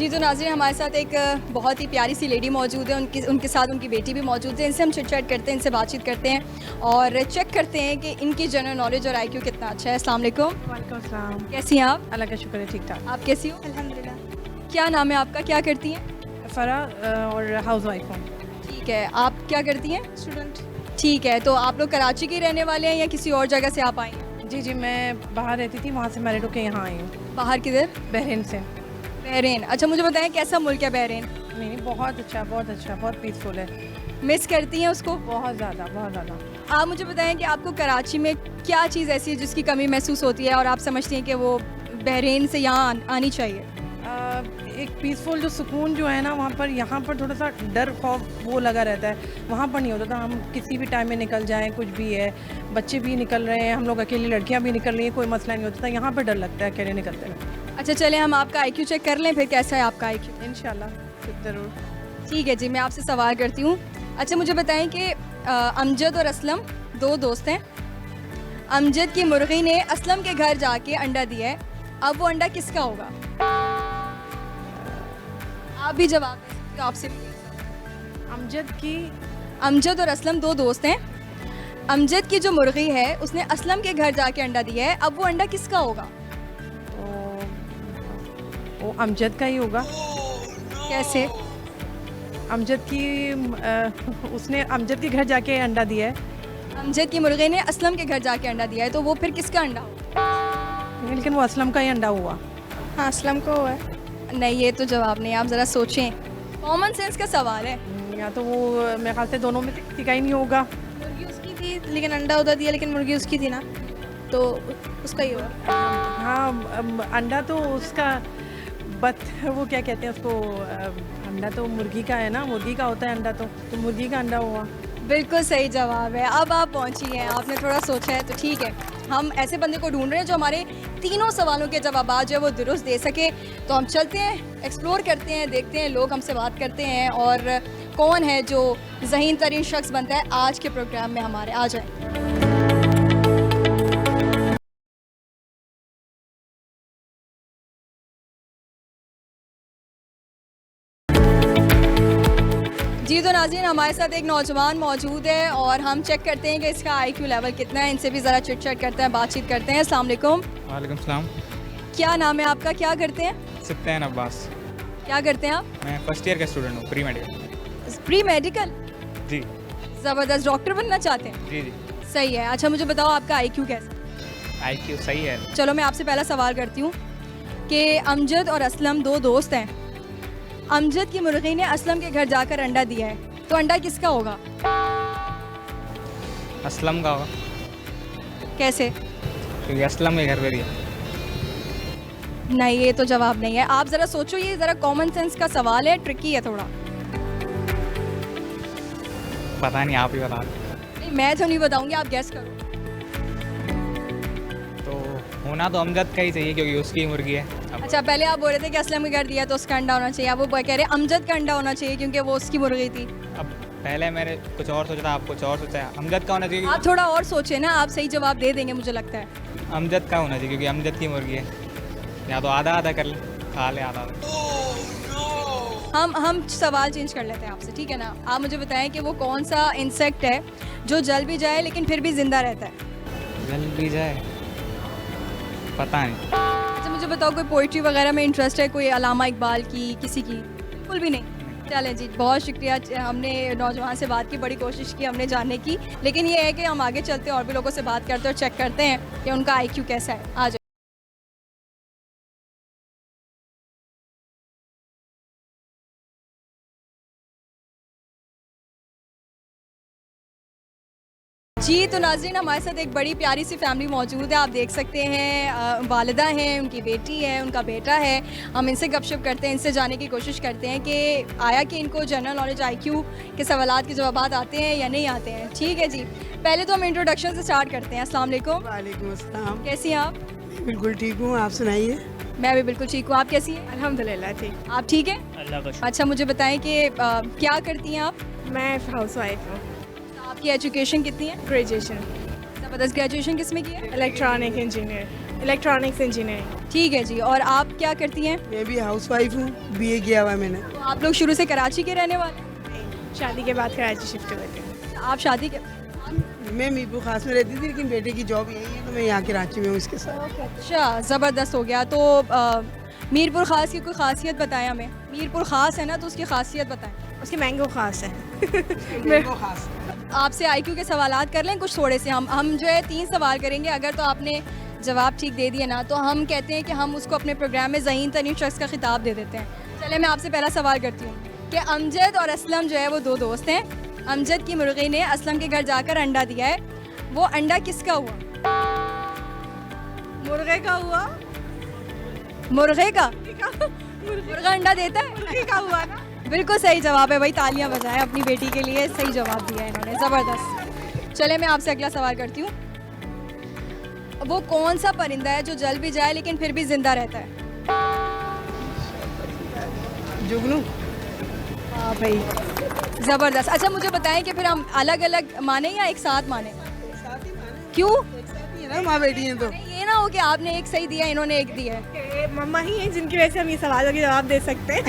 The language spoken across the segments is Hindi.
जी तो नाज़रीन हमारे साथ एक बहुत ही प्यारी सी लेडी मौजूद है, उनके साथ उनकी बेटी भी मौजूद है। इनसे हम चिट चैट करते हैं, इनसे बातचीत करते हैं और चेक करते हैं कि इनकी जनरल नॉलेज और आईक्यू कितना अच्छा है। अस्सलाम वालेकुम। वालेकुम सलाम। कैसी हैं आप? अल्लाह का शुक्र है, ठीक ठाक। आप कैसी हो? अल्हम्दुलिल्लाह। क्या नाम है आपका, क्या करती हैं? फरा और हाउस वाइफ हूँ। ठीक है, आप क्या करती हैं? स्टूडेंट। ठीक है, तो आप लोग कराची के रहने वाले हैं या किसी और जगह से आप आई हैं? जी, मैं बाहर रहती थी, वहाँ से मैरिड होकर यहाँ आई हूँ, बाहर किधर? बहरीन से। बहरीन। अच्छा, मुझे बताएं कैसा मुल्क है बहरीन? नहीं, बहुत अच्छा, बहुत पीसफुल है। मिस करती हैं उसको? बहुत ज़्यादा। आप मुझे बताएं कि आपको कराची में क्या चीज़ ऐसी है जिसकी कमी महसूस होती है और आप समझती हैं कि वो बहरीन से यहाँ आनी चाहिए? एक पीसफुल जो सुकून जो है ना वहाँ पर, यहाँ पर थोड़ा सा डर खौफ वो लगा रहता है। वहाँ पर नहीं होता था, हम किसी भी टाइम में निकल जाएं, कुछ भी है, बच्चे भी निकल रहे हैं, हम लोग अकेली लड़कियाँ भी निकल रही हैं, कोई मसला नहीं होता था। यहाँ पर डर लगता है अकेले निकलते हैं। अच्छा चलें, हम आपका आईक्यू चेक कर लें, फिर कैसा है आपका आईक्यू? इंशाल्लाह, ज़रूर। ठीक है जी, मैं आपसे सवाल करती हूँ। अच्छा मुझे बताएं कि अमजद और असलम दो दोस्त हैं। अमजद की मुर्गी ने असलम के घर जाके अंडा दिया है, अब वो अंडा किसका होगा? आप भी जवाब दे सकते हो, आपसे भी। अमजद और असलम दो दोस्त हैं। अमजद की जो मुर्गी है उसने असलम के घर जाके अंडा दिया है, अब वो अंडा किसका होगा? वो अमजद का ही होगा। कैसे? अमजद की उसने अमजद के घर जाके अंडा दिया है। अमजद की मुर्गी ने असलम के घर जाके अंडा दिया है, तो वो फिर किसका अंडा होगा? लेकिन वो असलम का ही अंडा हुआ। हाँ, असलम को हुआ है। नहीं, ये तो जवाब नहीं, आप ज़रा सोचें, कॉमन सेंस का सवाल है। या तो वो मेरे ख्याल से दोनों में से किसी का ही नहीं होगा। मुर्गी उसकी थी लेकिन अंडा उधर दिया, लेकिन मुर्गी उसकी थी ना, तो उसका ही हुआ। हाँ, अंडा तो उसका, बट वो क्या कहते हैं उसको, अंडा तो मुर्गी का है ना, मुर्गी का होता है अंडा, तो मुर्गी का अंडा हुआ। बिल्कुल सही जवाब है। अब आप पहुंची हैं, आपने थोड़ा सोचा है, तो ठीक है। हम ऐसे बंदे को ढूंढ रहे हैं जो हमारे तीनों सवालों के जवाब जो है वो दुरुस्त दे सके। तो हम चलते हैं, एक्सप्लोर करते हैं, देखते हैं लोग हमसे बात करते हैं और कौन है जो ज़हीन तरीन शख्स बनता है आज के प्रोग्राम में हमारे। आ जाए। जी तो नाज़रीन हमारे साथ एक नौजवान मौजूद है और हम चेक करते हैं कि इसका आईक्यू लेवल कितना है। इनसे भी ज़रा चिट चैट करते हैं, बातचीत करते हैं। अस्सलाम वालेकुम। वालेकुम सलाम। क्या नाम है आपका, क्या करते हैं? सत्यान अब्बास। क्या करते हैं आप? मैं फर्स्ट ईयर का स्टूडेंट हूँ, प्री मेडिकल। Pre medical? जी ज़बरदस्त, डॉक्टर बनना चाहते हैं? जी। सही है। अच्छा मुझे बताओ आपका आईक्यू कैसा? आईक्यू सही है। चलो मैं आपसे पहला सवाल करती हूँ कि अमजद और असलम दो दोस्त हैं। अमजद की मुर्गी ने असलम के घर जाकर अंडा दिया है, तो अंडा किसका होगा? असलम का होगा, कैसे? क्योंकि असलम के घर पे दिया। नहीं, ये तो जवाब नहीं है। आप ज़रा सोचो, ये ज़रा कॉमन सेंस का सवाल है, ट्रिकी है थोड़ा। पता नहीं, आप ही बता दो। नहीं, मैं तो नहीं बताऊंगी, आप गेस करो। तो होना तो अमजद का ही चाहिए क्योंकि उसकी मुर्गी है। अब अच्छा, पहले आप बोल रहे थे कि असलम के घर दिया तो उसका अंडा होना चाहिए, अब वो कह रहे हैं अमजद का अंडा होना चाहिए क्योंकि वो उसकी मुर्गी थी। अब पहले मैंने कुछ और सोचा था, आप कुछ और सोचा है। अमजद का होना चाहिए। आप थोड़ा और सोचे ना, आप सही जवाब दे देंगे मुझे लगता है। अमजद का होना चाहिए क्योंकि अमजद की मुर्गी है। या तो आधा आधा कर ले, खा ले आधा आधा। हम सवाल चेंज कर लेते हैं आपसे, ठीक है ना? आप मुझे बताएं कि वो कौन सा इंसेक्ट है जो जल भी जाए लेकिन फिर भी जिंदा रहता है? जल भी जाए, पता नहीं। अच्छा मुझे बताओ, कोई पोइट्री वगैरह में इंटरेस्ट है, कोई अलामा इकबाल की, किसी की? बिल्कुल भी नहीं। चलें जी, बहुत शुक्रिया। हमने नौजवान से बात की, बड़ी कोशिश की हमने जानने की, लेकिन ये है कि हम आगे चलते हैं और भी लोगों से बात करते हैं और चेक करते हैं कि उनका आईक्यू कैसा है। आ जाए। जी तो नाज़रीन हमारे साथ एक बड़ी प्यारी सी फैमिली मौजूद है, आप देख सकते हैं। वालिदा हैं, उनकी बेटी है, उनका बेटा है। हम इनसे गपशप करते हैं, इनसे जानने की कोशिश करते हैं कि आया कि इनको जनरल नॉलेज आईक्यू के सवालात के जवाब आते हैं या नहीं आते हैं। ठीक है जी, पहले तो हम इंट्रोडक्शन से स्टार्ट करते हैं। अस्सलाम वालेकुम। वालेकुम अस्सलाम। कैसी हैं आप? बिल्कुल ठीक हूँ, आप सुनाइए। मैं भी बिल्कुल ठीक हूँ, आप कैसी हैं? अल्हम्दुलिल्लाह ठीक। आप ठीक हैं? अल्लाह का अच्छा मुझे बताएं कि क्या करती हैं आप? मैं हाउस वाइफ हूँ। आपकी एजुकेशन कितनी है? ग्रेजुएशन ज़बरदस्त। ग्रेजुएशन किस में की है? Electronic engineer. Electronics engineering. ठीक है जी, और आप क्या करती हैं? मैं भी हाउस वाइफ हूँ, बीए किया हुआ है मैंने। तो आप लोग शुरू से कराची के रहने वाले हैं? शादी के बाद कराची शिफ्ट हुए थे। आप शादी के मैं मीरपुर खास में रहती थी, लेकिन बेटे की जॉब यही है तो मैं यहाँ कराची में हूँ इसके साथ। अच्छा, ज़बरदस्त हो गया। तो मीरपुर ख़ास की कोई ख़ासियत बताएं हमें। मीरपुर ख़ास है ना, तो उसकी ख़ासियत बताएं। उसके मैंगो खास है। मैंगो खास। आपसे आईक्यू के सवालात कर लें कुछ थोड़े से। हम जो है 3 सवाल करेंगे, अगर तो आपने जवाब ठीक दे दिए ना, तो हम कहते हैं कि हम उसको अपने प्रोग्राम में ज़हीन तरीन शख्स का खिताब दे देते हैं। चले, मैं आपसे पहला सवाल करती हूँ कि अमजद और असलम जो है वो 2 दोस्त हैं। अमजद की मुर्गी ने असलम के घर जाकर अंडा दिया है, वो अंडा किसका हुआ? मुर्गे का हुआ। मुर्गे का? मुर्गा अंडा देता है? मुर्गे का हुआ ना। बिल्कुल सही जवाब है भाई, तालियां बजाएं अपनी बेटी के लिए, सही जवाब दिया है इन्होंने, ज़बरदस्त। चले, मैं आपसे अगला सवाल करती हूँ। वो कौन सा परिंदा है जो जल भी जाए लेकिन फिर भी जिंदा रहता है? जुगनू। हाँ भाई, ज़बरदस्त। अच्छा, मुझे बताएं कि फिर हम अलग अलग माने या एक साथ माने? क्यों? ना माँ बेटी हैं तो। ये ना हो कि आपने एक सही दिया, इन्होंने एक दिया है। ये मम्मा ही हैं जिनकी वजह से हम ये सवालों के जवाब दे सकते हैं।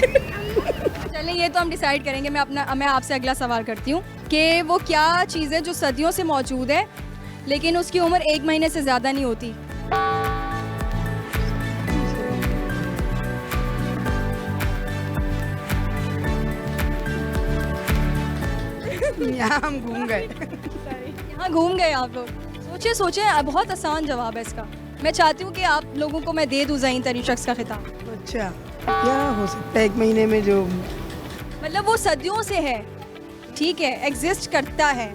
चलें, ये तो हम डिसाइड करेंगे। मैं आपसे अगला सवाल करती हूँ कि वो क्या चीज़ है जो सदियों से मौजूद है लेकिन उसकी उम्र 1 महीने से ज़्यादा नहीं होती? यहाँ हम घूम गए। यहाँ घूम गए आप लोग। सोचे सोचे, बहुत आसान जवाब है इसका। मैं चाहती हूँ कि आप लोगों को मैं दे दूँ ज़हीन तरीन शख्स का खिताब। अच्छा, क्या हो सकता है 1 महीने में जो? मतलब वो सदियों से है, ठीक है, एग्जिस्ट करता है,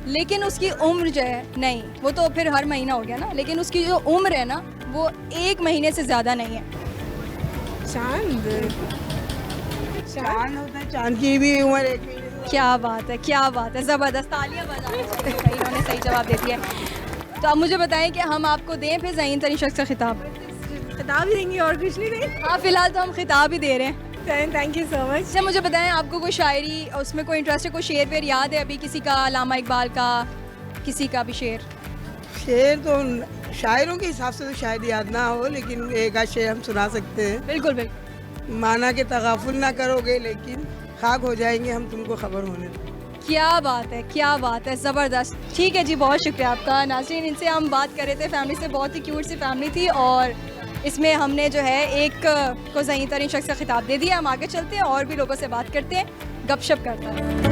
लेकिन उसकी उम्र जो है नहीं, वो तो फिर हर महीना हो गया ना, लेकिन उसकी जो उम्र है ना वो 1 महीने से ज़्यादा नहीं है। चांद। चांद होता है, चांद की भी उम्र 1 महीने से। क्या बात है, क्या बात है, ज़बरदस्त, तालियां बजानी चाहिए भाई, इन्होंने सही जवाब दे दिया है। तो आप मुझे बताएं कि हम आपको दें फिर ज़हीन तरीन शख्स का खिताब? खिताब ही देंगे और कुछ नहीं देंगे। हाँ, फिलहाल तो हम खिताब ही दे रहे हैं। Thank you so much. अच्छा, मुझे बताएं, आपको कोई शायरी, उसमें कोई इंटरेस्ट है, कोई शेर वेर याद है अभी किसी का, अल्लामा इकबाल का, किसी का भी शेर? शेर तो शायरों के हिसाब से तो शायद याद ना हो, लेकिन एक आध शेर हम सुना सकते हैं। बिल्कुल बिल्कुल। माना कि तगाफुल ना करोगे लेकिन खाक हो जाएंगे हम तुमको खबर होने दो। क्या बात है, क्या बात है, ज़बरदस्त। ठीक है जी, बहुत शुक्रिया आपका। नाज़रीन, इनसे हम बात कर रहे थे, फैमिली से, बहुत ही क्यूट सी फैमिली थी, और इसमें हमने जो है एक को ज़हीन तरीन शख्स का खिताब दे दिया। हम आगे चलते हैं और भी लोगों से बात करते हैं, गपशप करते हैं।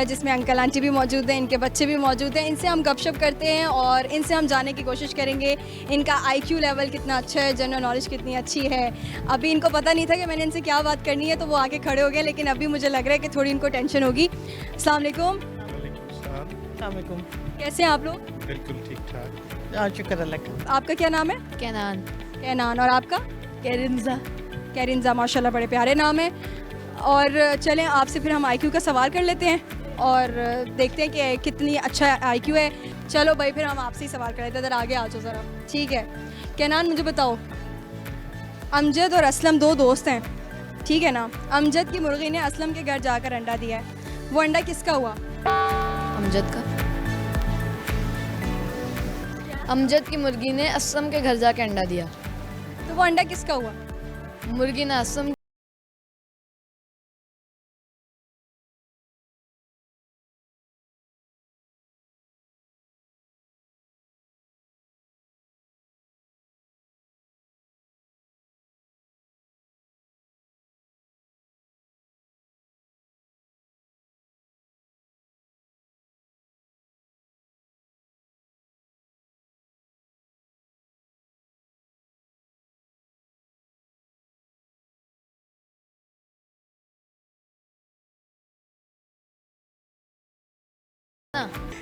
जिसमें अंकल आंटी भी मौजूद हैं, इनके बच्चे भी मौजूद हैं। इनसे हम गपशप करते हैं और इनसे हम जानने की कोशिश करेंगे इनका IQ लेवल कितना अच्छा है, जनरल नॉलेज कितनी अच्छी है। अभी इनको पता नहीं था कि मैंने इनसे क्या बात करनी है, तो वो आके खड़े हो गए, लेकिन अभी मुझे लग रहा है कि थोड़ी इनको टेंशन होगी। अस्सलाम वालेकुम। वालेकुम। कैसे हैं आप लोग? बिल्कुल ठीक ठाक, शुक्र अल्लाह का। आपका क्या नाम है? कैनान। कैनान। और आपका? कैरिंजा। कैरिंजा, माशाल्लाह बड़े प्यारे नाम है। और चलें, आपसे फिर हम IQ का सवाल कर लेते हैं और देखते हैं कि कितनी अच्छा IQ है। चलो भाई, फिर हम आपसे ही सवाल कर लेते हैं, इधर आगे आ जाओ ज़रा। ठीक है कैनान, मुझे बताओ, अमजद और असलम 2 दोस्त हैं, ठीक है ना? अमजद की मुर्गी ने असलम के घर जाकर अंडा दिया है, वो अंडा किसका हुआ? अमजद का। अमजद की मुर्गी ने असलम के घर जाके अंडा दिया, तो वो अंडा किसका हुआ? मुर्गी ने असलम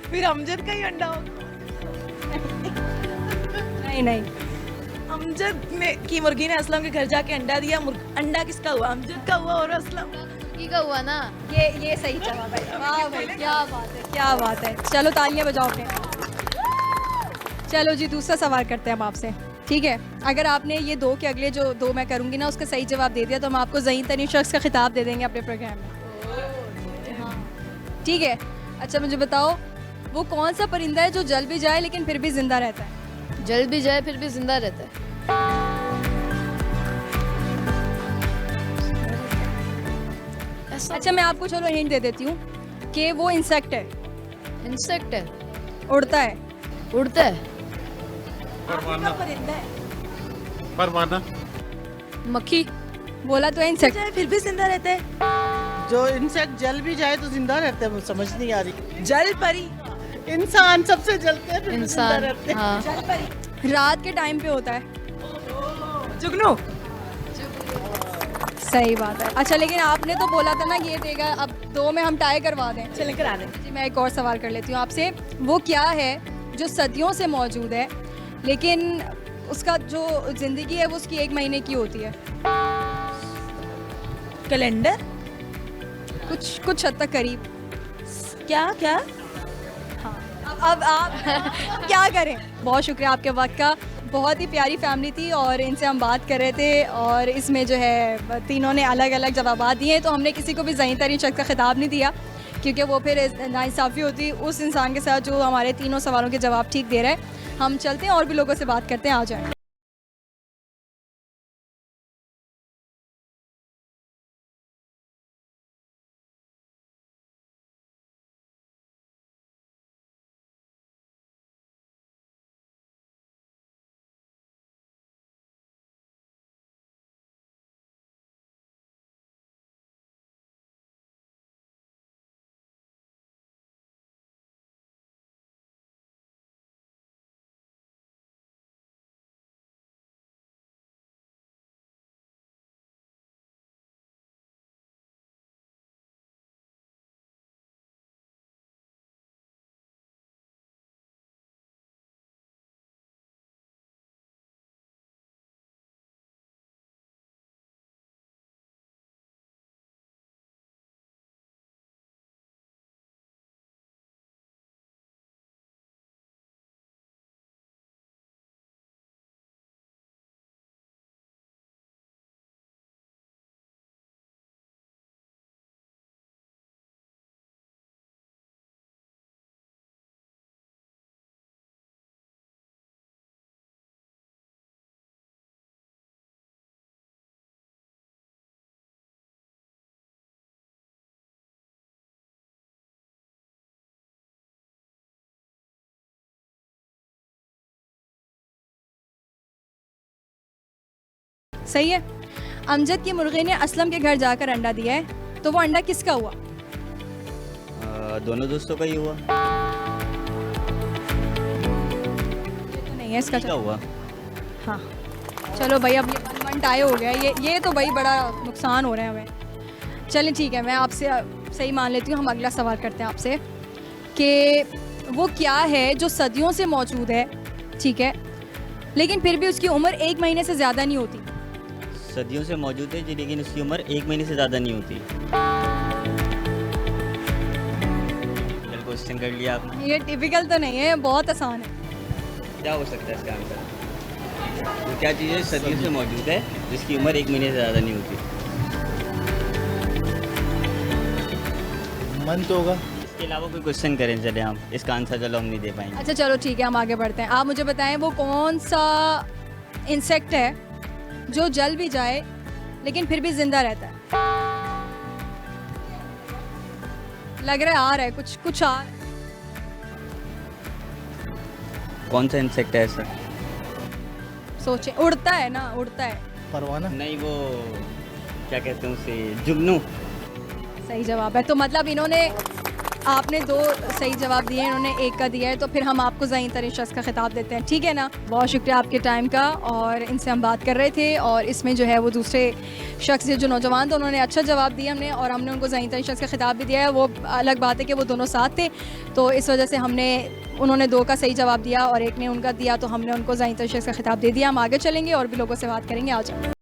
फिर अमजद का ही अंडा होगा। नहीं नहीं, अमजद ने की मुर्गी ने असलम के घर जाके अंडा दिया। अंडा किसका हुआ? अमजद का हुआ और असलम मुर्गी का हुआ ना। ये सही जवाब है। वाह भाई, क्या बात है, क्या बात है। चलो तालियां बजाओ फिर। चलो जी दूसरा सवाल करते हैं हम आपसे, ठीक है। अगर आपने ये दो के अगले जो दो मैं करूँगी ना उसका सही जवाब दे दिया तो हम आपको ज़हीन तरीन शख्स का खिताब दे देंगे अपने प्रोग्राम में। हाँ ठीक है। अच्छा मुझे बताओ वो कौन सा परिंदा है जो जल भी जाए लेकिन फिर भी जिंदा रहता है? जल भी जाए फिर भी जिंदा रहता है। ऐसा अच्छा मैं आपको चलो हिंट दे देती हूँ कि वो इंसेक्ट है, इंसेक्ट है, उड़ता है। उड़ता है, परवाना। मक्खी। बोला तो है इंसेक्ट। फिर भी जिंदा रहते हैं। जो इंसेक्ट जल भी जाए तो जिंदा रहते हैं, मुझे समझ नहीं आ रही। जल परी। इंसान सबसे जलते हैं फिर भी जिंदा इंसान। रहते हैं। हाँ रात के टाइम पे होता है। जुगनू। सही बात है। अच्छा लेकिन आपने तो बोला था ना कि ये देगा, अब दो में हम टाई करवा दें। चले करा दे। जी मैं एक और सवाल कर लेती हूँ आपसे, वो क्या है जो सदियों से मौजूद है लेकिन उसका जो ज़िंदगी है वो उसकी 1 महीने की होती है? कैलेंडर। कुछ कुछ हद तक करीब। क्या क्या? अब आप क्या करें। बहुत शुक्रिया आपके वक्त का। बहुत ही प्यारी फैमिली थी और इनसे हम बात कर रहे थे और इसमें जो है तीनों ने अलग अलग जवाब दिए, तो हमने किसी को भी ज़हीन तरीन शख्स का खिताब नहीं दिया क्योंकि वो फिर नाइंसाफ़ी होती उस इंसान के साथ जो हमारे तीनों सवालों के जवाब ठीक दे रहे हैं। हम चलते हैं और भी लोगों से बात करते हैं, आ जाएँ। सही है। अमजद की मुर्गी ने असलम के घर जाकर अंडा दिया है, तो वो अंडा किसका हुआ? दोनों दोस्तों का ही हुआ। ये तो नहीं है इसका क्या हुआ? हाँ चलो भाई अब ये 1 टाई हो गया, ये तो भाई बड़ा नुकसान हो रहा है हमें। चलें ठीक है, मैं आपसे सही मान लेती हूँ। हम अगला सवाल करते हैं आपसे कि वो क्या है जो सदियों से मौजूद है, ठीक है, लेकिन फिर भी उसकी उम्र 1 महीने से ज़्यादा नहीं होती? सदियों से मौजूद है जी, लेकिन उसकी उम्र 1 महीने से ज़्यादा नहीं होती। क्वेश्चन कर लिया आपने। ये टिपिकल तो नहीं है, बहुत आसान है। क्या हो सकता है इसका आंसर? वो क्या चीज़ है सदियों से मौजूद है जिसकी उम्र 1 महीने से ज़्यादा नहीं होती? मन तो होगा। इसके अलावा कोई क्वेश्चन करें चले आप, इसका आंसर चलो हम नहीं दे पाएंगे। अच्छा चलो ठीक है, हम आगे बढ़ते हैं। आप मुझे बताएं वो कौन सा इंसेक्ट है जो जल भी जाए लेकिन फिर भी जिंदा रहता है? लग रहा है आ रहा है कुछ कुछ आ रहा है। कौन सा इंसेक्ट है ऐसा? सोचे, उड़ता है ना, उड़ता है। परवाना। नहीं, वो क्या कहते हैं उसे, जुगनू। सही जवाब है। तो मतलब इन्होंने, आपने 2 सही जवाब दिए, इन्होंने 1 का दिया है, तो फिर हम आपको ज़हीन तरीन शख्स का खिताब देते हैं, ठीक है ना। बहुत शुक्रिया आपके टाइम का। और इनसे हम बात कर रहे थे और इसमें जो है वो दूसरे शख्स जो नौजवान थे उन्होंने अच्छा जवाब दिया हमने, और हमने उनको ज़हीन तरीन शख्स का खिताब भी दिया है। वो अलग बात है कि वो दोनों साथ थे, तो इस वजह से उन्होंने 2 का सही जवाब दिया और 1 ने उनका दिया, तो हमने उनको ज़हीन तरीन शख्स का खिताब दे दिया। हम आगे चलेंगे और भी लोगों से बात करेंगे। आ जाए।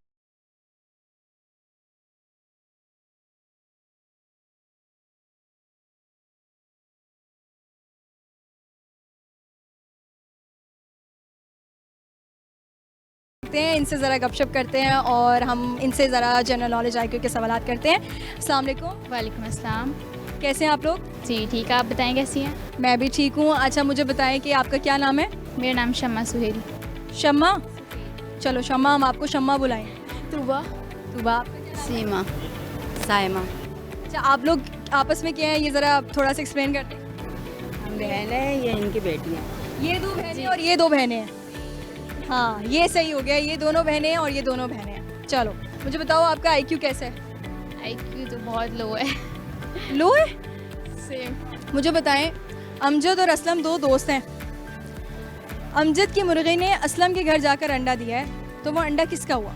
करते हैं, इनसे ज़रा गपशप करते हैं और हम इनसे ज़रा जनरल नॉलेज IQ के सवाल करते हैं। अस्सलाम वालेकुम। वालेकुम अस्सलाम। कैसे हैं आप लोग? जी ठीक है, आप बताएं कैसी हैं? मैं भी ठीक हूँ। अच्छा मुझे बताएं कि आपका क्या नाम है? मेरा नाम शम्मा सुहेल। शम्मा? चलो शम्मा, हम आपको शम्मा बुलाएं। तुबा। तुबा? सीमा, साइमा। अच्छा आप लोग आपस में क्या है ये ज़रा थोड़ा सा एक्सप्लेन करते हैं। हम बहन है, ये इनकी बेटी है। ये 2 बहनें और ये 2 बहनें हैं। हाँ ये सही हो गया, ये दोनों बहनें हैं और ये दोनों बहनें हैं। चलो मुझे बताओ आपका IQ कैसा है? IQ तो बहुत लो है। लो है? सेम। मुझे बताएं, अमजद और असलम 2 दोस्त हैं। अमजद की मुर्गी ने असलम के घर जाकर अंडा दिया है, तो वो अंडा किसका हुआ?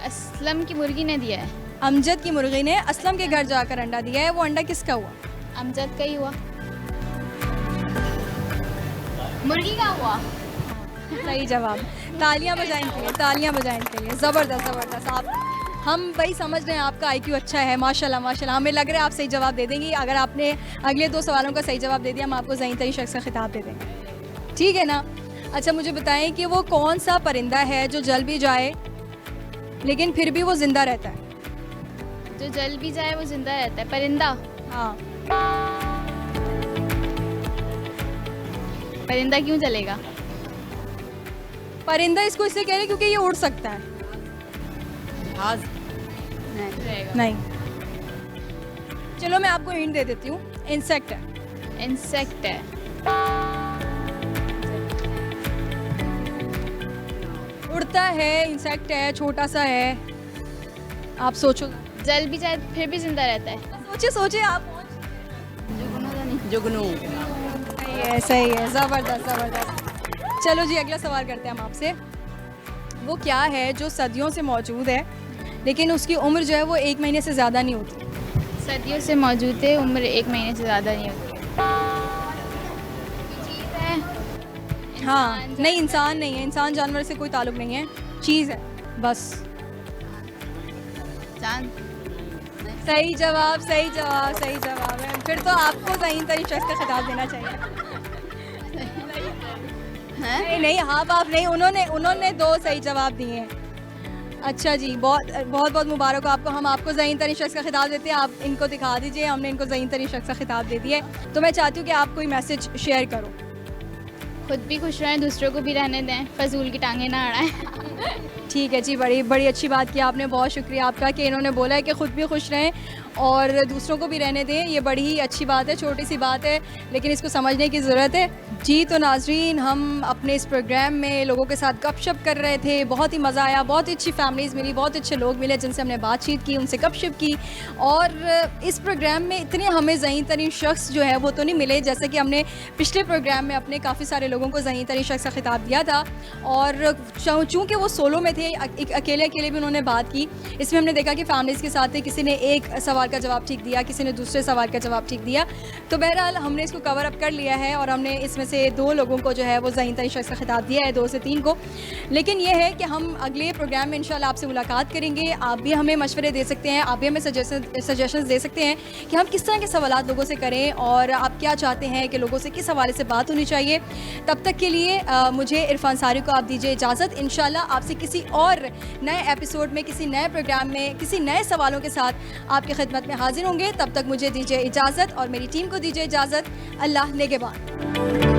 असलम की मुर्गी ने दिया है। अमजद की मुर्गी ने असलम के घर जाकर अंडा दिया है, वो अंडा किसका हुआ? अमजद का ही हुआ। मुर्गी का हुआ। सही जवाब। तालियां बजाएं इनके लिए, तालियां बजाएं इनके लिए। ज़बरदस्त ज़बरदस्त। आप हम भाई समझ रहे हैं आपका IQ अच्छा है, माशाल्लाह माशाल्लाह। हमें लग रहा है आप सही जवाब दे देंगी। अगर आपने अगले 2 सवालों का सही जवाब दे दिया, हम आपको ज़हीन तरीन शख्स का खिताब दे देंगे, ठीक है ना? अच्छा मुझे बताएं कि वो कौन सा परिंदा है जो जल भी जाए लेकिन फिर भी वो ज़िंदा रहता है? जो जल भी जाए वो जिंदा रहता है। परिंदा। हाँ। परिंदा क्यों चलेगा? परिंदा इसको इसलिए कह रहे हैं क्योंकि ये उड़ सकता है। रहेगा। नहीं, चलो मैं आपको हिंट दे देती हूँ, इंसेक्ट है। इंसेक्ट है। उड़ता है, इंसेक्ट है, छोटा सा है। आप सोचो, जल भी जाए फिर भी जिंदा रहता है। सोचिए सोचिए आप। जुगनू। सही है, ज़बरदस्त ज़बरदस्त। चलो जी अगला सवाल करते हैं हम आपसे। वो क्या है जो सदियों से मौजूद है लेकिन उसकी उम्र जो है वो 1 महीने से ज़्यादा नहीं होती? सदियों से मौजूद है, उम्र 1 महीने से ज़्यादा नहीं होती। चीज़ है। हाँ इंसान, नहीं, इंसान नहीं है, इंसान जानवर से कोई ताल्लुक नहीं है, चीज़ है बस। चांद। सही जवाब, सही जवाब, सही जवाब है। फिर तो आपको ज़हीन तरीन शख्स का खिताब देना चाहिए। नहीं नहीं, हाँ आप नहीं, उन्होंने 2 सही जवाब दिए हैं। अच्छा जी, बहुत बहुत बहुत मुबारक हो आपको। हम आपको ज़हीन तरीन शख्स का खिताब देते हैं, आप इनको दिखा दीजिए। हमने इनको ज़हीन तरीन शख्स का खिताब दे दिया है। तो मैं चाहती हूँ कि आप कोई मैसेज शेयर करो। खुद भी खुश रहें, दूसरों को भी रहने दें, फजूल की टांगे ना अड़ाएं। ठीक है जी, बड़ी बड़ी अच्छी बात की आपने। बहुत शुक्रिया आपका कि इन्होंने बोला है कि ख़ुद भी खुश रहें और दूसरों को भी रहने दें। ये बड़ी ही अच्छी बात है, छोटी सी बात है लेकिन इसको समझने की ज़रूरत है। जी तो नाज़रीन, हम अपने इस प्रोग्राम में लोगों के साथ गपशप कर रहे थे। बहुत ही मज़ा आया, बहुत ही अच्छी फैमिलीज़ मिली, बहुत अच्छे लोग मिले जिनसे हमने बातचीत की, उनसे गपशप की। और इस प्रोग्राम में इतने हमें ज़हीन तरीन शख्स जो है वो तो नहीं मिले, जैसे कि हमने पिछले प्रोग्राम में अपने काफ़ी सारे लोगों को ज़हीन तरीन शख्स का खिताब दिया था। और चूँकि वो सोलो में थे, अकेले भी उन्होंने बात की। इसमें हमने देखा कि फैमिलीज़ के साथ थे, किसी ने एक सवाल का जवाब ठीक दिया, किसी ने दूसरे सवाल का जवाब ठीक दिया। तो बहरहाल हमने इसको कवर अप कर लिया है और हमने इसमें से 2 लोगों को जो है वो ज़हीन तरीन शख्स का खिताब दिया है, 2 से 3 को। लेकिन ये है कि हम अगले प्रोग्राम में इंशाल्लाह आपसे मुलाकात करेंगे। आप भी हमें मशवरे दे सकते हैं, आप भी हमें सजेशंस दे सकते हैं कि हम किस तरह के सवालात लोगों से करें और आप क्या चाहते हैं कि लोगों से किस हवाले से बात होनी चाहिए। तब तक के लिए मुझे इरफान सारी को आप दीजिए इजाज़त। इंशाल्लाह आपसे किसी और नए एपिसोड में, किसी नए प्रोग्राम में, किसी नए सवालों के साथ आपकी खिदमत में हाजिर होंगे। तब तक मुझे दीजिए इजाज़त और मेरी टीम को दीजिए इजाज़त। अल्लाह नेगेबान।